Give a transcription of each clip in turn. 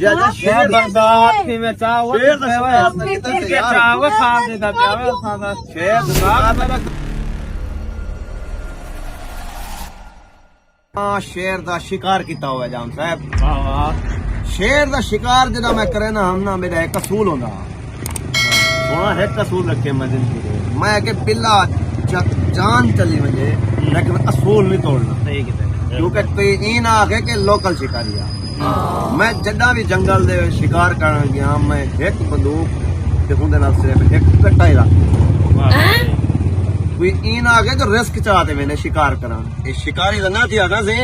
ਜਿਆਦਾ ਸ਼ੇਰ ਬਰਦਾਸ਼ਤ ਕਿਵੇਂ ਚਾਹੋ ਸ਼ੇਰ ਦਾ ਸ਼ਿਕਾਰ ਤਾਂ ਕੀਤਾ ਸੀ ਯਾਰ ਚਾਹੋ ਖਾਣ ਦੇ ਦਾ ਪਿਆਵਾ ਸਾਦਾ ਸ਼ੇਰ ਦਾ ਮੇਰਾ ਸ਼ੇਰ ਦਾ ਸ਼ਿਕਾਰ ਕੀਤਾ ਹੋਇਆ ਜਾਮ ਸਾਹਿਬ ਵਾਹ ਵਾਹ ਸ਼ੇਰ ਦਾ ਸ਼ਿਕਾਰ ਜਿਹੜਾ ਮੈਂ ਕਰੇ ਨਾ ਹਮ ਨਾ ਮੇਰਾ ਇੱਕ ਅਸੂਲ ਹੁੰਦਾ ਸੋਹਣਾ ਇੱਕ ਅਸੂਲ ਰੱਖੇ ਮੈਂ ਜ਼ਿੰਦਗੀ ਮੈਂ ਕਿ ਬਿੱਲਾ जान चली वजे लेकिन असूल नहीं तोड़ना सही किते क्योंकि कोई ई ना आखे कि लोकल शिकारी आ मैं जड्डा भी जंगल दे शिकार करन गया मैं एक बंदूक ते हुंदे नाल सिर्फ एक कट्टा ही रख कोई ई ना आखे जो रिस्क चाहते मैंने शिकार करा ये शिकारी दा ना थी आगा से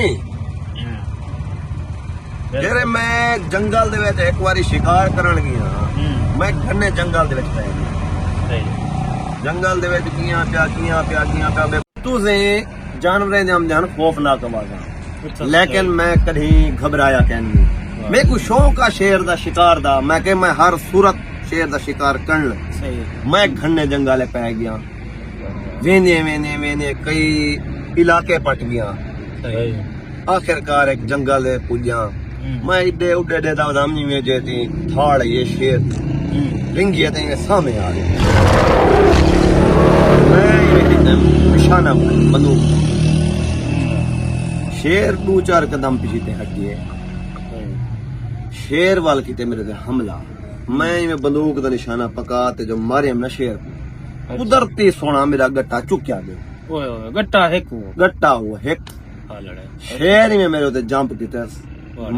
जेरे मैं जंगल दे विच एक बारी शिकार करन गया मैं घने जंगल दे विच पै गया सही जंगल दे विच कियां प्या तुझे जानवरें दे हम जान खौफनाक आवाज़ां लेकिन मैं कभी घबराया कैनी मेरे को शौक आ शेर दा शिकार दा मैं के मैं हर सूरत शेर दा शिकार करन सही मैं घने जंगल पै गया वेने कई इलाके पट गया सही आखिरकार एक जंगल पुज्जा मैं इडे उडे दे दाम नहीं में जेती थाड़ ये शेर रिंगिया ते सामने आ गया निशाना बंदूक शेर दो चार कदम पीछे हट गए शेर वाल किते मेरे ते हमला मैं इवें बंदूक दा निशाना पका ते जो मारे ना शेर कुदरती सोना मेरा गट्टा चुक्या गया ओए ओए गट्टा हुआ हिक शेर में मेरे ते जंप किते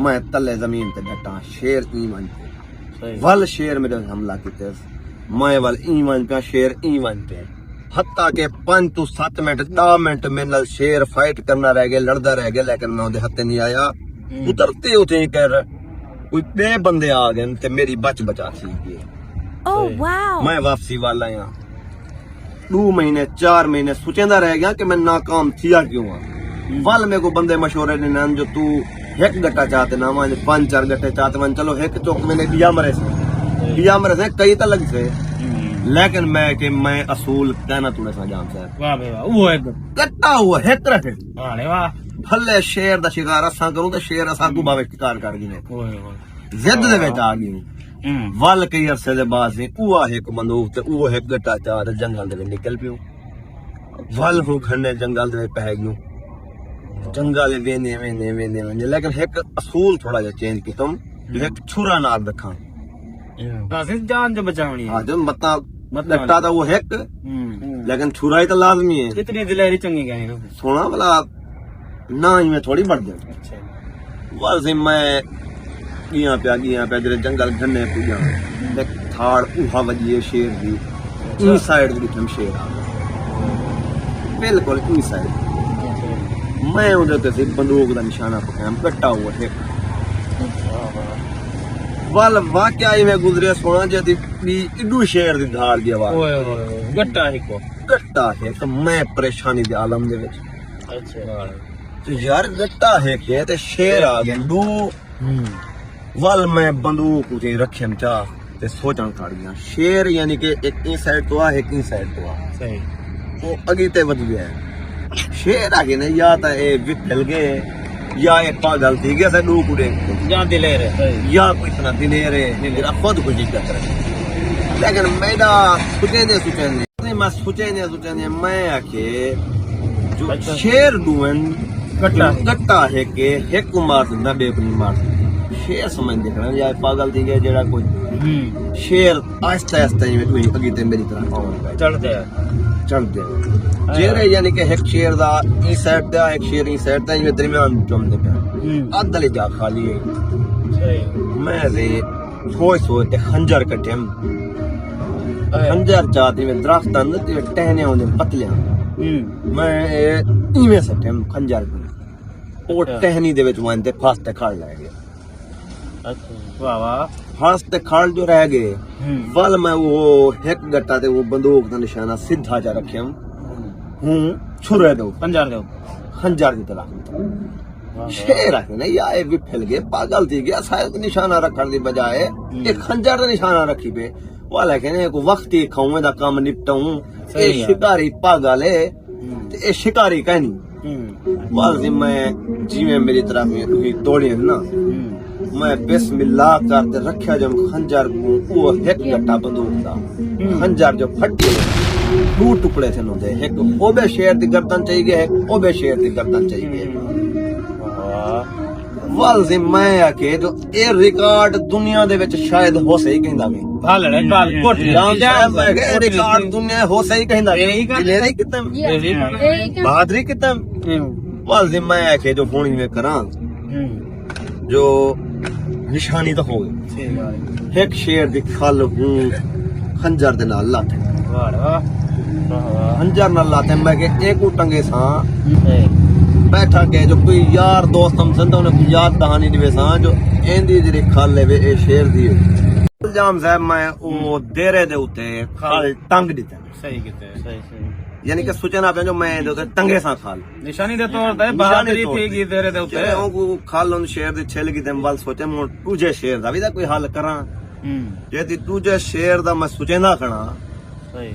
मैं तले जमीन ते डटा शेर ईमान पे वल शेर मेरे हमला किते मैं वल ईमान पे शेर ईमान पे हत्ता के 5 to 7 मिनट 10 मिनट मेरे नाल शेर फाइट करना रह गया लड़दा रह गया लेकिन मैं उहदे हत्थे नहीं आया उतरते उते कर कोई बे बंदे आ गए ते मेरी बचा सी गई ओह वाओ मैं वापसी वाला आया 2 महीने 4 महीने सोचेंदा रह गया कि मैं नाकाम थिया क्यों हां वल मेरे को बंदे मशवरे ने नन जो तू एक गट्टा चाहते ना मैं 5-4 गट्टे चाहते मन चलो एक चौक मैंने बिया मरे से कई तो लग से लेकिन मैं असूल कहना तूने सा जान साहब वाह बे वाह वो एक कट्टा हुआ हिक रखे हां वाह भले शेर दा शिकार असा करूं तो शेर असा को बावे शिकार कर गए ओए ओए जिद दे विच आ गई वल कई अरसे दे बाद से उहा एक बंदूक ते उहा एक गट्टा चार जंगल दे निकल पियो वल हो घने जंगल दे पै गयो जंगल वेने लेकिन एक असूल थोड़ा जा चेंज कितम एक छुरा नाल रखा बस जान जो बचावनी है हां जो मता गट्टा तो वो हिक लेकिन छुरा ही तो लाजमी है कितनी दिलेरी चंगी गई ना सोना वाला ना ही में थोड़ी बढ़ जाए अच्छा वैसे मैं गिया पे जरे जंगल घने पुजा देख थाड़ उहा वजी शेर दी ई साइड दी हम शेर आ बिल्कुल ई साइड मैं उधर ते बंदूक दा निशाना पकाया कट्टा हुआ है वल वाकया ही में गुजरे सोना जदी भी इडू शेर दी धार दी आवाज ओए ओए गट्टा है तो मैं परेशानी दे आलम दे विच अच्छा तो यार गट्टा है के ते शेर आ गया दो वल मैं बंदूक उते रखम चा ते सोचन खड़ गया शेर यानी कि एक ई साइड तो आ एक ई साइड तो आ सही वो अगी ते वध गया शेर आ गए ने या तो ए विफल गए या एक पागल थी गया से दो कुड़े या दिलेर है या कोई इतना दिलेर है मेरा खुद कुछ कर रहा लेकिन मेरा सोचे मैं आके जो शेर दुवन गट्टा है के एक मार दिंदा बेपनी मार शेर समझ देखना या पागल थी गया जेड़ा कोई शेर आहिस्ता आहिस्ता में तू अगी ते मेरी तरह आउंगा चढ़ दे जेरे यानी कि एक शेर दा ई साइड दा एक शेर ई साइड दा ये दरमियान जमदे पे अदले जा खाली है सही मैं रे सोच ते खंजर कटम खंजर जाती में दरख्त अंदर ते टहने होने पतलियां मैं इवें सटम खंजर को ओ टहनी दे विच वंदे फास्ते खड़ ला गया अच्छा वाह वाह फास्ते खड़ जो रह गए वल मैं वो एक गट्टा ते वो बंदूक दा निशाना सीधा जा रखम हूं छुरे दो खंजर की तरह शेर है ना या ये भी फैल गए पागल थी गया शायद निशाना रखने की बजाय एक खंजर का निशाना रखी पे वाला कहने को वक्त ही खाऊं दा काम निपटाऊं ए शिकारी पागल है ए शिकारी कहनी वाल मैं जिवें मेरी तरफ में कोई दौड़े ना मैं बिस्मिल्लाह करते रखा जब खंजर को वो एक गट्टा बंदूक दा खंजर जो फटे दो टुकड़े थे नोंदे एक ओबे शेर दी गर्दन चाहिए गया एक ओबे शेर दी गर्दन चाहिए गया वाल से मैं आके जो ये रिकॉर्ड दुनिया दे विच शायद हो सही कहंदा मैं भालड़े काल कोट ये रिकॉर्ड दुनिया हो सही कहंदा दिलेरी कितम बहादुरी कितम वाल से मैं आके जो फोन में करा जो निशानी तो हो गई एक शेर दी खल हूं खंजर दे नाल लाते खंजर नाल लाते मैं के एक टंगे सा बैठा के जो कोई यार दोस्त हम संदा उन्हें कोई याद कहानी दिवे सा जो एंदी जेरी खल है ए शेर दी इल्जाम साहब मैं ओ देरे दे उते खल टंग दिता सही किते सही यानी कि सूचना पे जो मैं दे टंगे सा खल निशानी दे तौर ते बहादुरी थी की देरे दे उते को खल उन शेर दे छेल की दम वाल सोचे मो तुझे शेर दा भी कोई हल करा जे ती तुझे शेर दा मैं सूचना खणा सही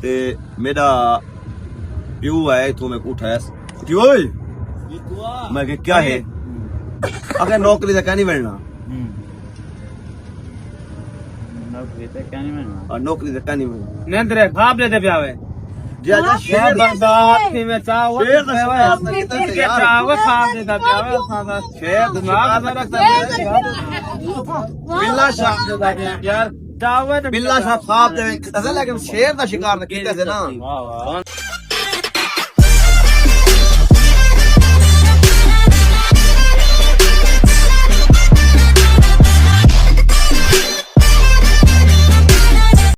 ते मेरा प्यू है तो मैं उठाया ओए मैं के क्या है अगर नौकरी से क्या नहीं मिलना नौकरी ते क्या नहीं मिलना और नौकरी से क्या नहीं मिलना नेंद्रे खाब लेते प्यावे जे शेर बर्दाश्त थी में चावल शेर दा शिकार में कितना से यार चावल खाब देता प्यावे सादा शेर दिमाग में रखता है बिल्ला शाह यार चावल बिल्ला शाह खाब दे ऐसा लेकिन शेर दा शिकार कितने से ना वाह वाह